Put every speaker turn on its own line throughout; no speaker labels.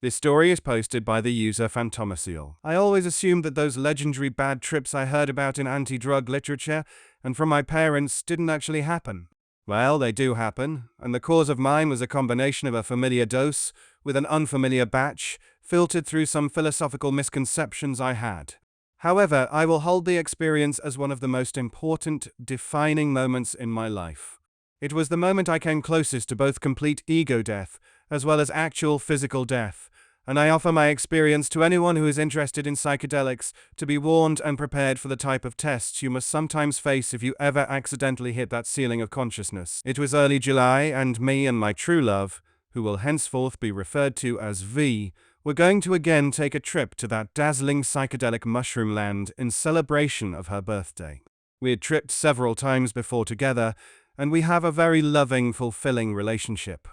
This story is posted by the user Phantomaciel. I always assumed that those legendary bad trips I heard about in anti-drug literature and from my parents didn't actually happen. Well, they do happen, and the cause of mine was a combination of a familiar dose with an unfamiliar batch, filtered through some philosophical misconceptions I had. However, I will hold the experience as one of the most important, defining moments in my life. It was the moment I came closest to both complete ego death as well as actual physical death, and I offer my experience to anyone who is interested in psychedelics to be warned and prepared for the type of tests you must sometimes face if you ever accidentally hit that ceiling of consciousness. It was early July, and me and my true love, who will henceforth be referred to as V, were going to again take a trip to that dazzling psychedelic mushroom land in celebration of her birthday. We had tripped several times before together, and we have a very loving, fulfilling relationship.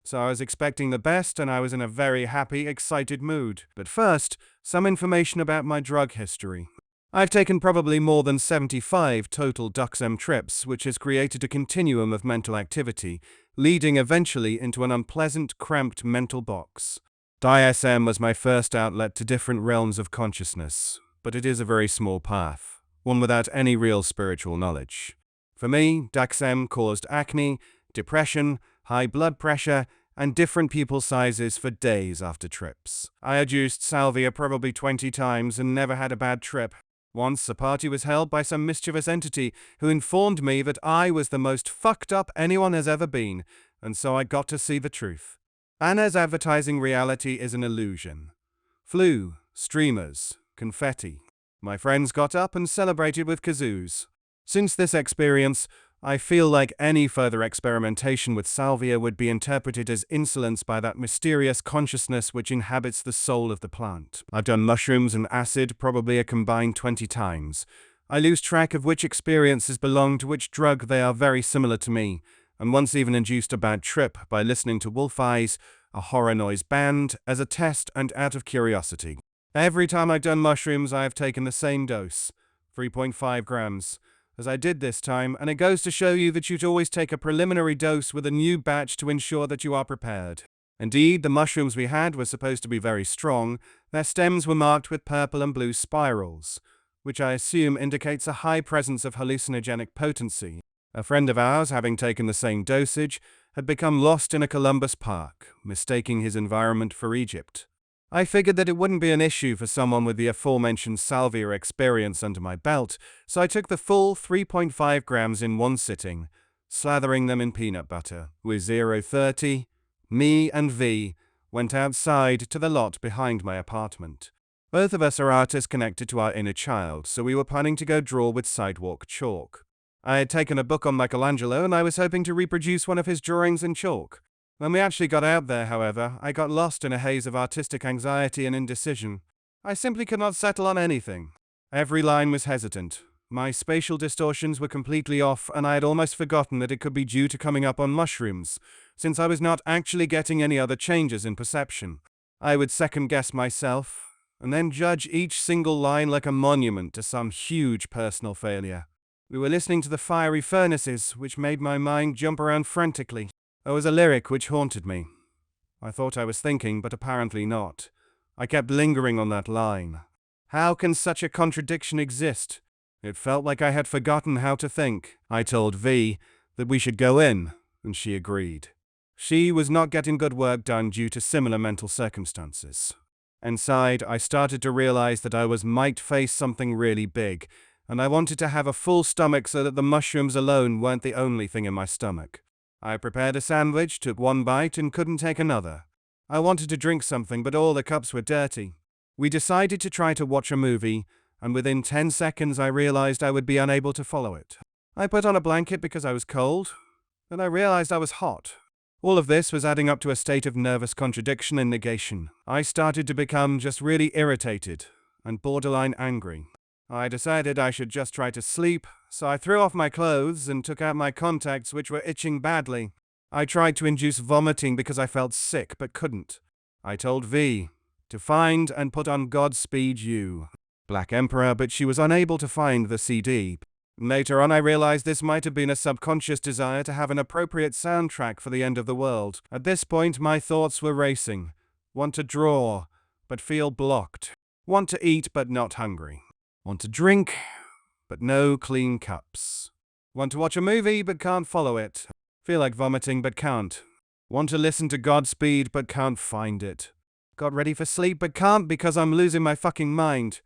So I was expecting the best, and I was in a very happy, excited mood. But first, some information about my drug history. I've taken probably more than 75 total DuxM trips, which has created a continuum of mental activity, leading eventually into an unpleasant, cramped mental box. DSM was my first outlet to different realms of consciousness, but it is a very small path, one without any real spiritual knowledge. For me, DuxM caused acne, depression, high blood pressure, and different pupil sizes for days after trips. I had used salvia probably 20 times and never had a bad trip. Once, a party was held by some mischievous entity who informed me that I was the most fucked up anyone has ever been, and so I got to see the truth. Anna's advertising reality is an illusion. Flu, streamers, confetti. My friends got up and celebrated with kazoos. Since this experience, I feel like any further experimentation with salvia would be interpreted as insolence by that mysterious consciousness which inhabits the soul of the plant. I've done mushrooms and acid probably a combined 20 times. I lose track of which experiences belong to which drug. They are very similar to me, and once even induced a bad trip by listening to Wolf Eyes, a horror noise band, as a test and out of curiosity. Every time I've done mushrooms, I have taken the same dose, 3.5 grams. As I did this time, and it goes to show you that you'd always take a preliminary dose with a new batch to ensure that you are prepared. Indeed, the mushrooms we had were supposed to be very strong. Their stems were marked with purple and blue spirals, which I assume indicates a high presence of hallucinogenic potency. A friend of ours, having taken the same dosage, had become lost in a Columbus Park, mistaking his environment for Egypt. I figured that it wouldn't be an issue for someone with the aforementioned salvia experience under my belt, so I took the full 3.5 grams in one sitting, slathering them in peanut butter. With 0:30, me and V went outside to the lot behind my apartment. Both of us are artists connected to our inner child, so we were planning to go draw with sidewalk chalk. I had taken a book on Michelangelo, and I was hoping to reproduce one of his drawings in chalk. When we actually got out there, however, I got lost in a haze of artistic anxiety and indecision. I simply could not settle on anything. Every line was hesitant. My spatial distortions were completely off, and I had almost forgotten that it could be due to coming up on mushrooms, since I was not actually getting any other changes in perception. I would second-guess myself, and then judge each single line like a monument to some huge personal failure. We were listening to the fiery furnaces, which made my mind jump around frantically. There was a lyric which haunted me. I thought I was thinking, but apparently not. I kept lingering on that line. How can such a contradiction exist? It felt like I had forgotten how to think. I told V that we should go in, and she agreed. She was not getting good work done due to similar mental circumstances. Inside, I started to realize that I might face something really big, and I wanted to have a full stomach so that the mushrooms alone weren't the only thing in my stomach. I prepared a sandwich, took one bite, and couldn't take another. I wanted to drink something, but all the cups were dirty. We decided to try to watch a movie, and within 10 seconds I realized I would be unable to follow it. I put on a blanket because I was cold, then I realized I was hot. All of this was adding up to a state of nervous contradiction and negation. I started to become just really irritated and borderline angry. I decided I should just try to sleep, so I threw off my clothes and took out my contacts, which were itching badly. I tried to induce vomiting because I felt sick but couldn't. I told V to find and put on Godspeed You, Black Emperor, but she was unable to find the CD. Later on I realized this might have been a subconscious desire to have an appropriate soundtrack for the end of the world. At this point my thoughts were racing. Want to draw, but feel blocked. Want to eat, but not hungry. Want to drink, but no clean cups. Want to watch a movie, but can't follow it. Feel like vomiting, but can't. Want to listen to Godspeed, but can't find it. Got ready for sleep, but can't because I'm losing my fucking mind.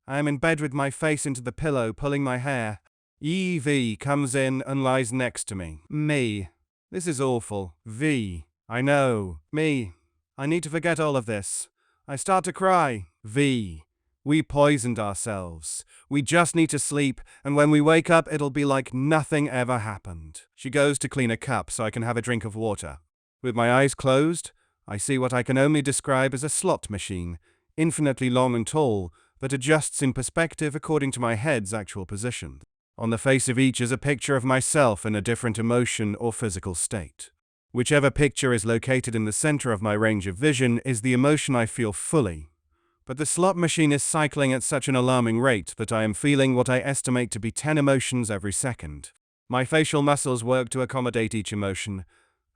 I am in bed with my face into the pillow, pulling my hair. V comes in and lies next to me. Me. This is awful. V. I know. Me. I need to forget all of this. I start to cry. V. We poisoned ourselves. We just need to sleep, and when we wake up, it'll be like nothing ever happened. She goes to clean a cup so I can have a drink of water. With my eyes closed, I see what I can only describe as a slot machine, infinitely long and tall, that adjusts in perspective according to my head's actual position. On the face of each is a picture of myself in a different emotion or physical state. Whichever picture is located in the center of my range of vision is the emotion I feel fully. But the slot machine is cycling at such an alarming rate that I am feeling what I estimate to be 10 emotions every second. My facial muscles work to accommodate each emotion,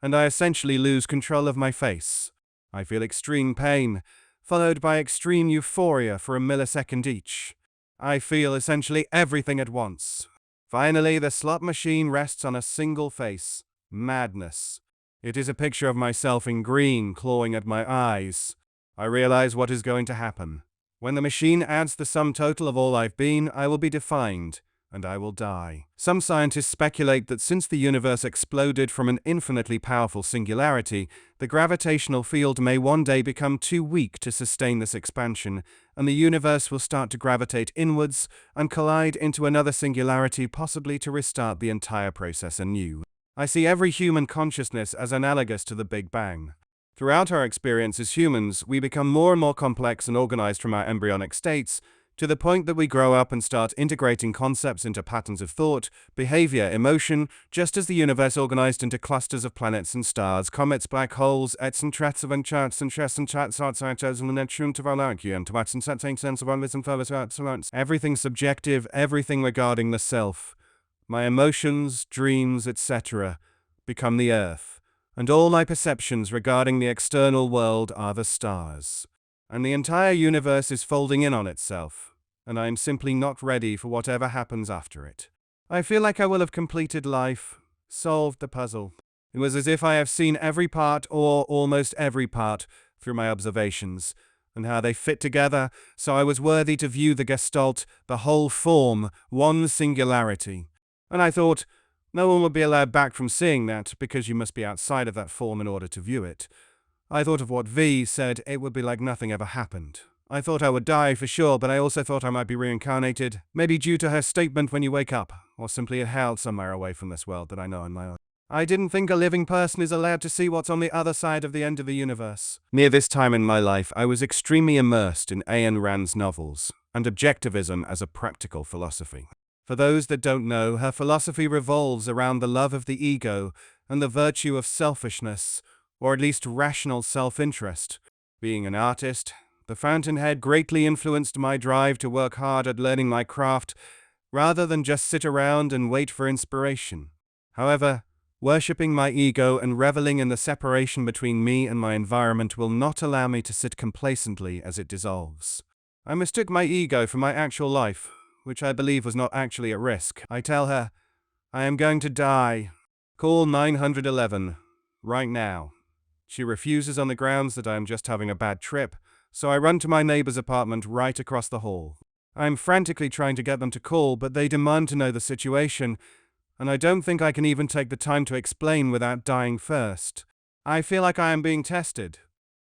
and I essentially lose control of my face. I feel extreme pain, followed by extreme euphoria for a millisecond each. I feel essentially everything at once. Finally, the slot machine rests on a single face. Madness. It is a picture of myself in green clawing at my eyes. I realize what is going to happen. When the machine adds the sum total of all I've been, I will be defined, and I will die. Some scientists speculate that since the universe exploded from an infinitely powerful singularity, the gravitational field may one day become too weak to sustain this expansion, and the universe will start to gravitate inwards and collide into another singularity, possibly to restart the entire process anew. I see every human consciousness as analogous to the Big Bang. Throughout our experience as humans, we become more and more complex and organized from our embryonic states, to the point that we grow up and start integrating concepts into patterns of thought, behavior, emotion, just as the universe organized into clusters of planets and stars, comets, black holes, etc. Everything subjective, everything regarding the self. My emotions, dreams, etc. become the earth, and all my perceptions regarding the external world are the stars. And the entire universe is folding in on itself, and I am simply not ready for whatever happens after it. I feel like I will have completed life, solved the puzzle. It was as if I have seen every part, or almost every part, through my observations, and how they fit together, so I was worthy to view the gestalt, the whole form, one singularity. And I thought, no one would be allowed back from seeing that, because you must be outside of that form in order to view it. I thought of what V said, it would be like nothing ever happened. I thought I would die for sure, but I also thought I might be reincarnated, maybe due to her statement when you wake up, or simply in hell somewhere away from this world that I know on my own. I didn't think a living person is allowed to see what's on the other side of the end of the universe. Near this time in my life, I was extremely immersed in Ayn Rand's novels, and objectivism as a practical philosophy. For those that don't know, her philosophy revolves around the love of the ego and the virtue of selfishness, or at least rational self-interest. Being an artist, the fountainhead greatly influenced my drive to work hard at learning my craft, rather than just sit around and wait for inspiration. However, worshipping my ego and reveling in the separation between me and my environment will not allow me to sit complacently as it dissolves. I mistook my ego for my actual life, which I believe was not actually at risk. I tell her, I am going to die. Call 911, right now. She refuses on the grounds that I am just having a bad trip, so I run to my neighbor's apartment right across the hall. I am frantically trying to get them to call, but they demand to know the situation, and I don't think I can even take the time to explain without dying first. I feel like I am being tested.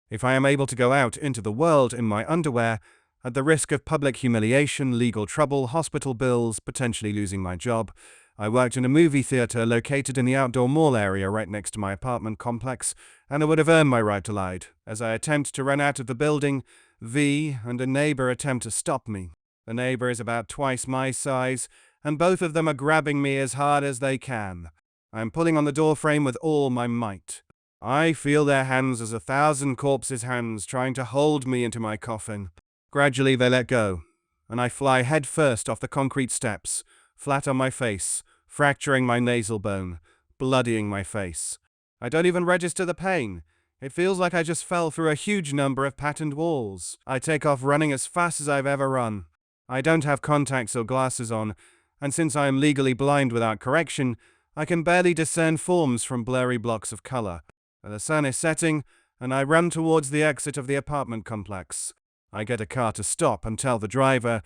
If I am able to go out into the world in my underwear, at the risk of public humiliation, legal trouble, hospital bills, potentially losing my job, I worked in a movie theater located in the outdoor mall area right next to my apartment complex, and I would have earned my right to lie. As I attempt to run out of the building, V and a neighbor attempt to stop me. The neighbor is about twice my size, and both of them are grabbing me as hard as they can. I am pulling on the door frame with all my might. I feel their hands as 1,000 corpses' hands trying to hold me into my coffin. Gradually they let go, and I fly head first off the concrete steps, flat on my face, fracturing my nasal bone, bloodying my face. I don't even register the pain. It feels like I just fell through a huge number of patterned walls. I take off running as fast as I've ever run. I don't have contacts or glasses on, and since I am legally blind without correction, I can barely discern forms from blurry blocks of color. The sun is setting, and I run towards the exit of the apartment complex. I get a car to stop and tell the driver,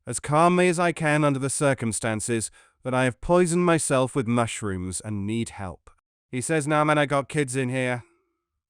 as calmly as I can under the circumstances, that I have poisoned myself with mushrooms and need help. He says, "Nah man, I got kids in here."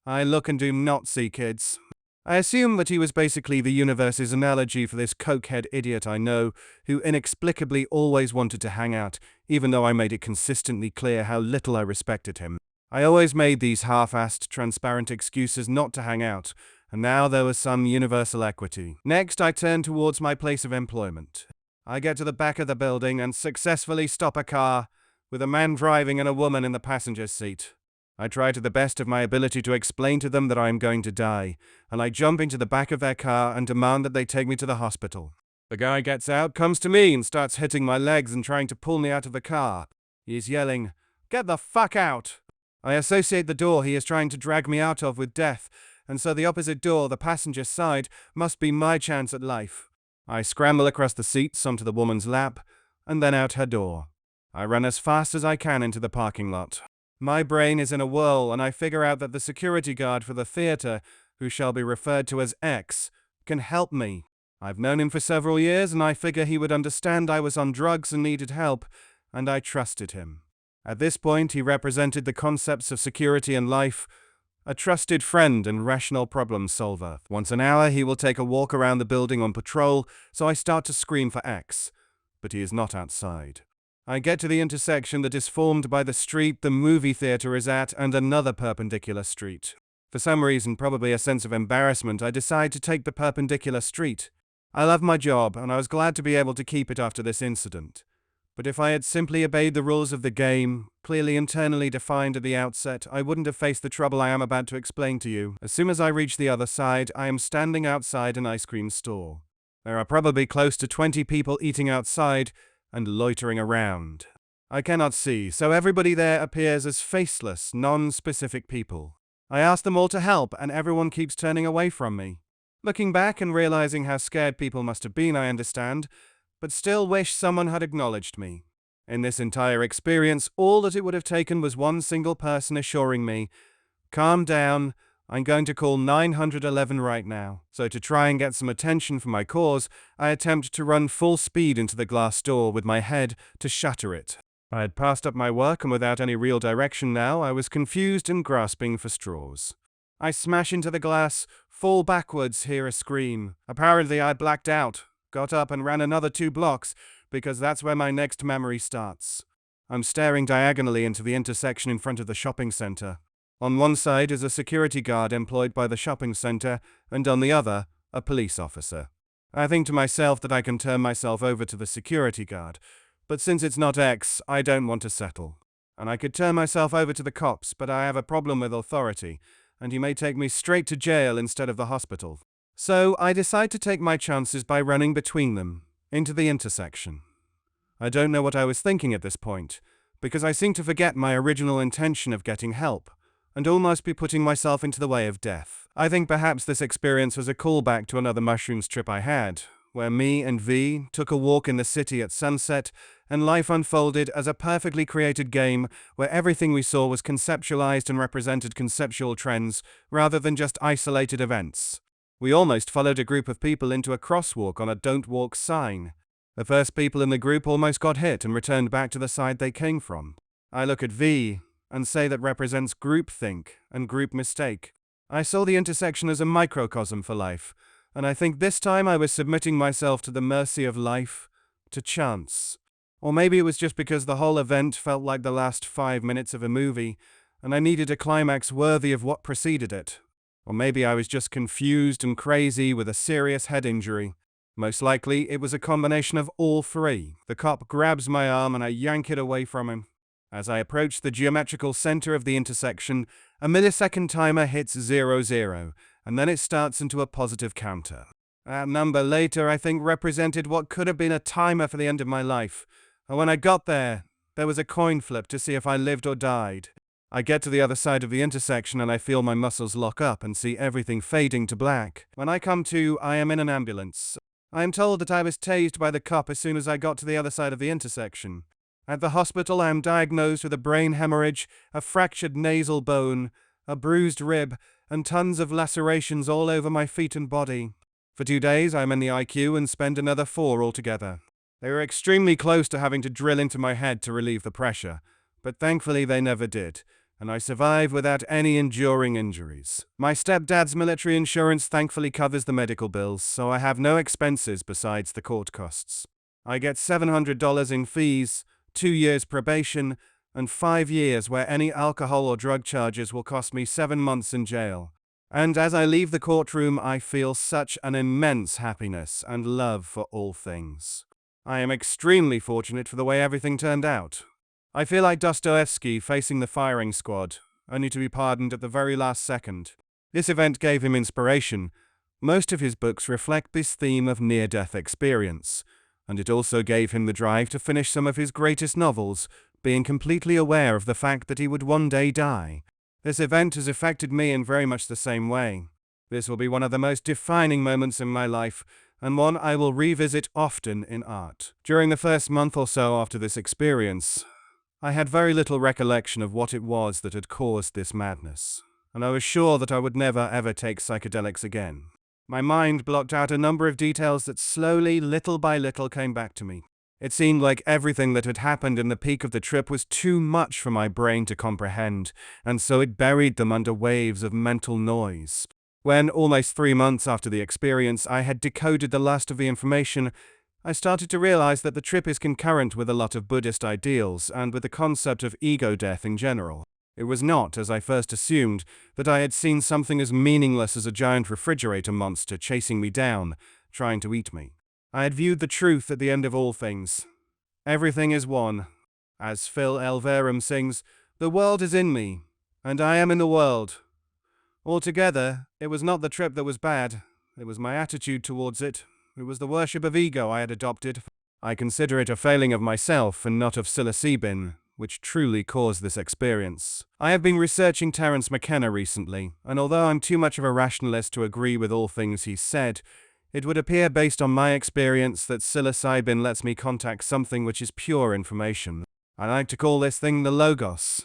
I look and do not see kids. I assume that he was basically the universe's analogy for this cokehead idiot I know, who inexplicably always wanted to hang out, even though I made it consistently clear how little I respected him. I always made these half-assed, transparent excuses not to hang out, and now there was some universal equity. Next, I turn towards my place of employment. I get to the back of the building and successfully stop a car, with a man driving and a woman in the passenger's seat. I try to the best of my ability to explain to them that I am going to die, and I jump into the back of their car and demand that they take me to the hospital. The guy gets out, comes to me, and starts hitting my legs and trying to pull me out of the car. He is yelling, "Get the fuck out!" I associate the door he is trying to drag me out of with death, and so the opposite door, the passenger side, must be my chance at life. I scramble across the seats onto the woman's lap, and then out her door. I run as fast as I can into the parking lot. My brain is in a whirl, and I figure out that the security guard for the theater, who shall be referred to as X, can help me. I've known him for several years, and I figure he would understand I was on drugs and needed help, and I trusted him. At this point, he represented the concepts of security and life, a trusted friend and rational problem solver. Once an hour, he will take a walk around the building on patrol, so I start to scream for X, but he is not outside. I get to the intersection that is formed by the street the movie theater is at and another perpendicular street. For some reason, probably a sense of embarrassment, I decide to take the perpendicular street. I love my job, and I was glad to be able to keep it after this incident. But if I had simply obeyed the rules of the game, clearly internally defined at the outset, I wouldn't have faced the trouble I am about to explain to you. As soon as I reach the other side, I am standing outside an ice cream store. There are probably close to 20 people eating outside and loitering around. I cannot see, so everybody there appears as faceless, non-specific people. I ask them all to help, and everyone keeps turning away from me. Looking back and realizing how scared people must have been, I understand, but still wish someone had acknowledged me. In this entire experience, all that it would have taken was one single person assuring me, "Calm down, I'm going to call 911 right now." So to try and get some attention for my cause, I attempt to run full speed into the glass door with my head to shatter it. I had passed up my work, and without any real direction now, I was confused and grasping for straws. I smash into the glass, fall backwards, hear a scream. Apparently I blacked out, got up and ran another 2 blocks, because that's where my next memory starts. I'm staring diagonally into the intersection in front of the shopping center. On one side is a security guard employed by the shopping center, and on the other, a police officer. I think to myself that I can turn myself over to the security guard, but since it's not X, I don't want to settle. And I could turn myself over to the cops, but I have a problem with authority, and he may take me straight to jail instead of the hospital. So I decide to take my chances by running between them, into the intersection. I don't know what I was thinking at this point, because I seem to forget my original intention of getting help, and almost be putting myself into the way of death. I think perhaps this experience was a callback to another mushrooms trip I had, where me and V took a walk in the city at sunset, and life unfolded as a perfectly created game where everything we saw was conceptualized and represented conceptual trends, rather than just isolated events. We almost followed a group of people into a crosswalk on a "Don't Walk" sign. The first people in the group almost got hit and returned back to the side they came from. I look at V and say that represents groupthink and group mistake. I saw the intersection as a microcosm for life, and I think this time I was submitting myself to the mercy of life, to chance. Or maybe it was just because the whole event felt like the last 5 minutes of a movie, and I needed a climax worthy of what preceded it. Or maybe I was just confused and crazy with a serious head injury. Most likely, it was a combination of all 3. The cop grabs my arm and I yank it away from him. As I approach the geometrical center of the intersection, a millisecond timer hits 00, and then it starts into a positive counter. That number later, I think, represented what could have been a timer for the end of my life. And when I got there was a coin flip to see if I lived or died. I get to the other side of the intersection and I feel my muscles lock up and see everything fading to black. When I come to, I am in an ambulance. I am told that I was tased by the cop as soon as I got to the other side of the intersection. At the hospital, I am diagnosed with a brain hemorrhage, a fractured nasal bone, a bruised rib, and tons of lacerations all over my feet and body. For 2 days, I am in the IQ and spend another 4 altogether. They were extremely close to having to drill into my head to relieve the pressure, but thankfully they never did, and I survived without any enduring injuries. My stepdad's military insurance thankfully covers the medical bills, so I have no expenses besides the court costs. I get $700 in fees, 2 years probation, and 5 years where any alcohol or drug charges will cost me 7 months in jail. And as I leave the courtroom, I feel such an immense happiness and love for all things. I am extremely fortunate for the way everything turned out. I feel like Dostoevsky facing the firing squad, only to be pardoned at the very last second. This event gave him inspiration. Most of his books reflect this theme of near-death experience, and it also gave him the drive to finish some of his greatest novels, being completely aware of the fact that he would one day die. This event has affected me in very much the same way. This will be one of the most defining moments in my life, and one I will revisit often in art. During the first month or so after this experience, I had very little recollection of what it was that had caused this madness, and I was sure that I would never ever take psychedelics again. My mind blocked out a number of details that slowly, little by little, came back to me. It seemed like everything that had happened in the peak of the trip was too much for my brain to comprehend, and so it buried them under waves of mental noise. When, almost 3 months after the experience, I had decoded the last of the information, I started to realize that the trip is concurrent with a lot of Buddhist ideals and with the concept of ego death in general. It was not, as I first assumed, that I had seen something as meaningless as a giant refrigerator monster chasing me down, trying to eat me. I had viewed the truth at the end of all things. Everything is one. As Phil Elverum sings, "The world is in me, and I am in the world." Altogether, it was not the trip that was bad. It was my attitude towards it. It was the worship of ego I had adopted. I consider it a failing of myself and not of psilocybin, which truly caused this experience. I have been researching Terence McKenna recently, and although I'm too much of a rationalist to agree with all things he's said, it would appear based on my experience that psilocybin lets me contact something which is pure information. I like to call this thing the Logos.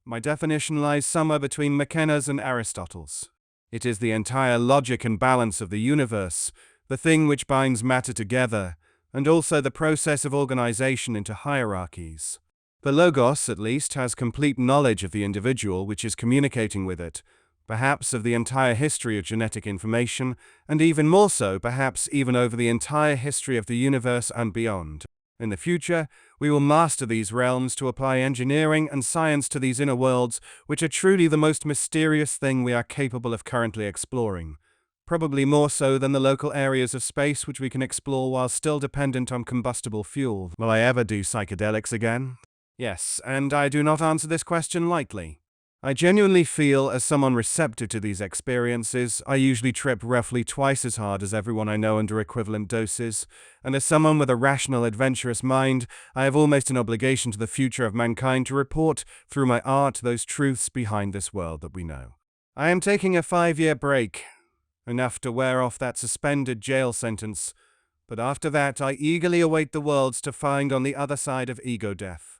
My definition lies somewhere between McKenna's and Aristotle's. It is the entire logic and balance of the universe, the thing which binds matter together, and also the process of organization into hierarchies. The Logos, at least, has complete knowledge of the individual which is communicating with it, perhaps of the entire history of genetic information, and even more so, perhaps even over the entire history of the universe and beyond. In the future, we will master these realms to apply engineering and science to these inner worlds, which are truly the most mysterious thing we are capable of currently exploring. Probably more so than the local areas of space which we can explore while still dependent on combustible fuel. Will I ever do psychedelics again? Yes, and I do not answer this question lightly. I genuinely feel, as someone receptive to these experiences, I usually trip roughly twice as hard as everyone I know under equivalent doses, and as someone with a rational, adventurous mind, I have almost an obligation to the future of mankind to report, through my art, those truths behind this world that we know. I am taking a 5-year break, enough to wear off that suspended jail sentence, but after that I eagerly await the worlds to find on the other side of ego death.